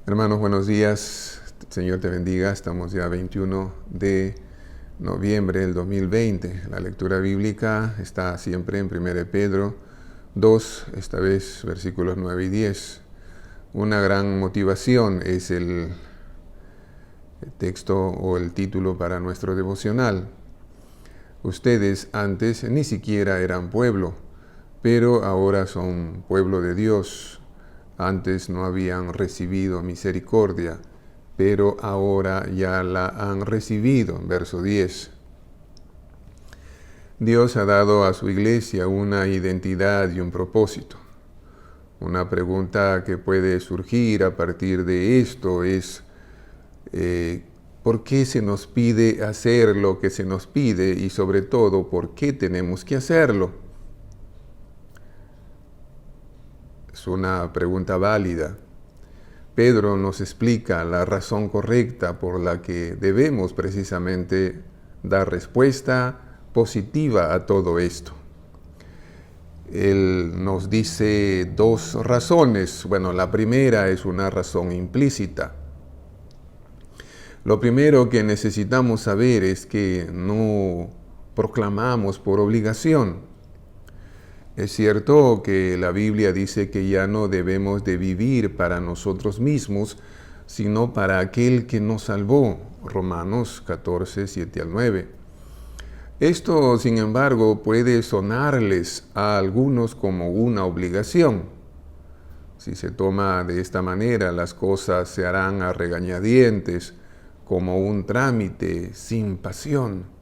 Hermanos, buenos días. Señor te bendiga. Estamos ya 21 de noviembre del 2020. La lectura bíblica está siempre en 1 Pedro 2, esta vez versículos 9 y 10. Una gran motivación es el texto o el título para nuestro devocional. Ustedes antes ni siquiera eran pueblo, pero ahora son pueblo de Dios. Antes no habían recibido misericordia, pero ahora ya la han recibido. Verso 10. Dios ha dado a su iglesia una identidad y un propósito. Una pregunta que puede surgir a partir de esto es, ¿por qué se nos pide hacer lo que se nos pide? Y sobre todo, ¿por qué tenemos que hacerlo? Es una pregunta válida. Pedro nos explica la razón correcta por la que debemos precisamente dar respuesta positiva a todo esto. Él nos dice dos razones. Bueno, la primera es una razón implícita. Lo primero que necesitamos saber es que no proclamamos por obligación. Es cierto que la Biblia dice que ya no debemos de vivir para nosotros mismos, sino para aquel que nos salvó. Romanos 14, 7 al 9. Esto, sin embargo, puede sonarles a algunos como una obligación. Si se toma de esta manera, las cosas se harán a regañadientes, como un trámite sin pasión.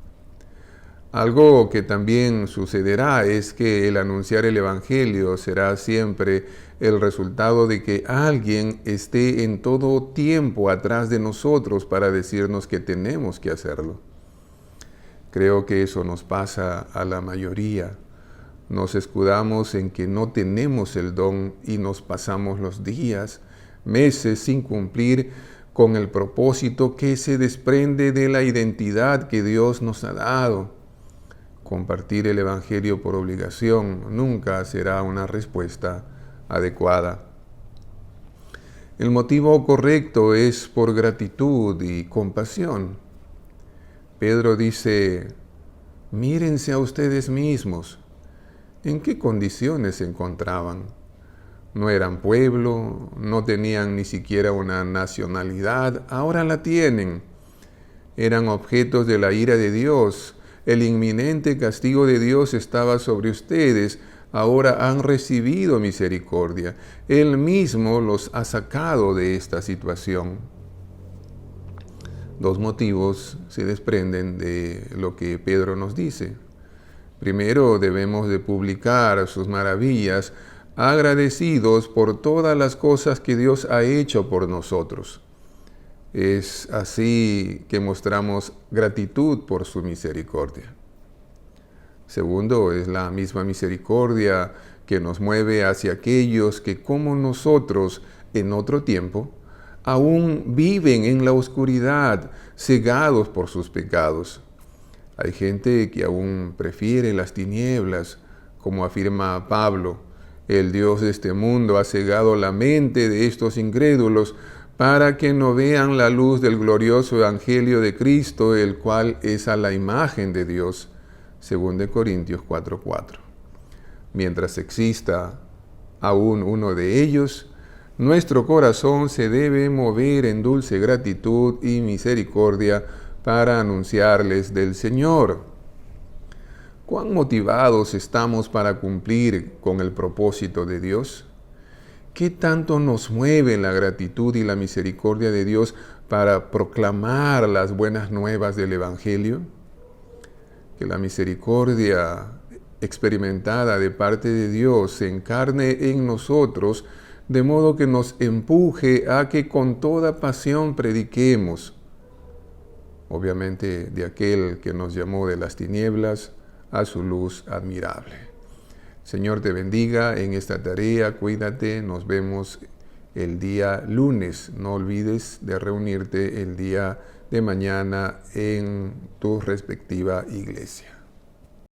Algo que también sucederá es que el anunciar el Evangelio será siempre el resultado de que alguien esté en todo tiempo atrás de nosotros para decirnos que tenemos que hacerlo. Creo que eso nos pasa a la mayoría. Nos escudamos en que no tenemos el don y nos pasamos los días, meses sin cumplir con el propósito que se desprende de la identidad que Dios nos ha dado. Compartir el Evangelio por obligación nunca será una respuesta adecuada. El motivo correcto es por gratitud y compasión. Pedro dice, mírense a ustedes mismos. ¿En qué condiciones se encontraban? No eran pueblo, no tenían ni siquiera una nacionalidad, ahora la tienen. Eran objetos de la ira de Dios. El inminente castigo de Dios estaba sobre ustedes. Ahora han recibido misericordia. Él mismo los ha sacado de esta situación. Dos motivos se desprenden de lo que Pedro nos dice. Primero, debemos de publicar sus maravillas, agradecidos por todas las cosas que Dios ha hecho por nosotros. Es así que mostramos gratitud por su misericordia. Segundo, es la misma misericordia que nos mueve hacia aquellos que, como nosotros en otro tiempo, aún viven en la oscuridad, cegados por sus pecados. Hay gente que aún prefiere las tinieblas, como afirma Pablo. El Dios de este mundo ha cegado la mente de estos incrédulos para que no vean la luz del glorioso Evangelio de Cristo, el cual es a la imagen de Dios. 2 Corintios 4:4. Mientras exista aún uno de ellos, nuestro corazón se debe mover en dulce gratitud y misericordia para anunciarles del Señor. ¿Cuán motivados estamos para cumplir con el propósito de Dios? ¿Qué tanto nos mueve la gratitud y la misericordia de Dios para proclamar las buenas nuevas del Evangelio? Que la misericordia experimentada de parte de Dios se encarne en nosotros, de modo que nos empuje a que con toda pasión prediquemos, obviamente de aquel que nos llamó de las tinieblas a su luz admirable. Señor te bendiga en esta tarea, cuídate, nos vemos el día lunes. No olvides de reunirte el día de mañana en tu respectiva iglesia.